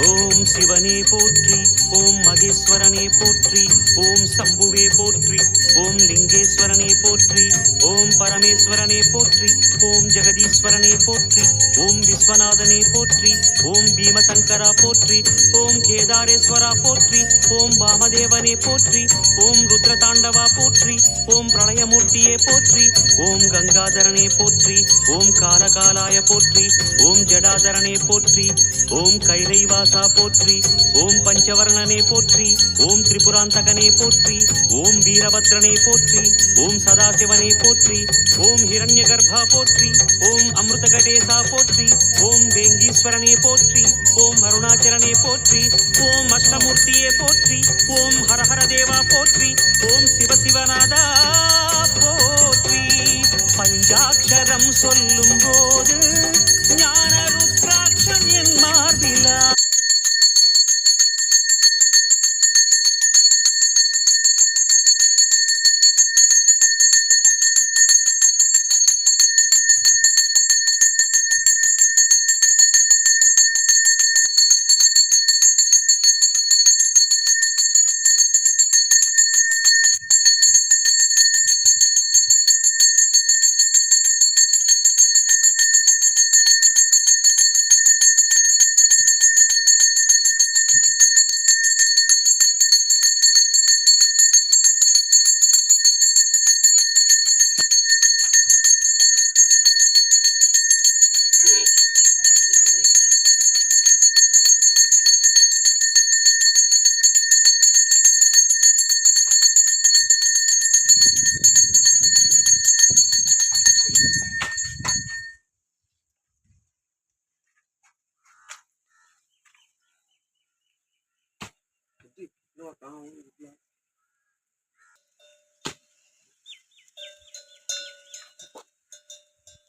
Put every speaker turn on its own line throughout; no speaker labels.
ஓம் சிவனே போற்றி, ஓம் மகேஸ்வரனே போற்றி, ஓம் சம்புவே போற்றி, ஓம் லிங்கேஸ்வரனே போற்றி, ஓம் பரமேஸ்வரனே போற்றி, ஓம் ஜெகதீஸ்வரனே போற்றி, ஓம் விஸ்வநாதனே போற்றி, ஓம் பீமசங்கரா போற்றி, ஓம் கேதாரேஸ்வரா போற்றி, ஓம் வாமதேவனே போற்றி, ஓம் ருத்ரதாண்டவா போற்றி, ஓம் பிரளயமூர்த்தியே போற்றி, ஓம் கங்காதரனே போற்றி, ஓம் காலகாலாய போற்றி, ஓம் ஜடாதரனே போற்றி, ஓம் கைலைவாசா போற்றி, ஓம் பஞ்சவர்ணனே போற்றி, ஓம் திரிபுராந்தகனே போற்றி, ஓம் வீரபத்ரனே போற்றி, ஓம் சதாசிவனே போற்றி, ஓம் ஹிரண்யகர்பா போற்றி, ஓம் அமிர்தகடேசா போற்றி, ஓம் வேங்கீஸ்வரனே போற்றி, ஓம் அருணாச்சலனே போற்றி, ஓம் அஷ்டமூர்த்தியே போற்றி, ஓம் ஹரஹர தேவா போற்றி, ஓம் சிவசிவநாதா போற்றி. பஞ்சாட்சரம் சொல்லும் போது ஞான ருத்ராட்சம் என் மார்பிலா.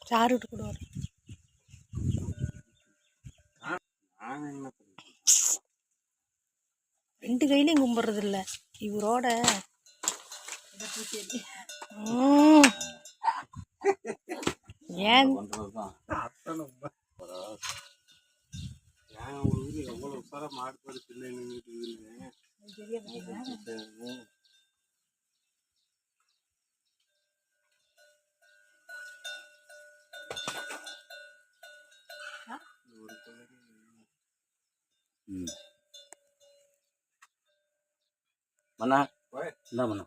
சாரு கூட ரெண்டு கையிலையும் கும்பிட்றது இல்லை இவரோட. ஏன்
எவ்வளவு உசாரா மாடு பிள்ளை
மண்ணா என்ன பண்ண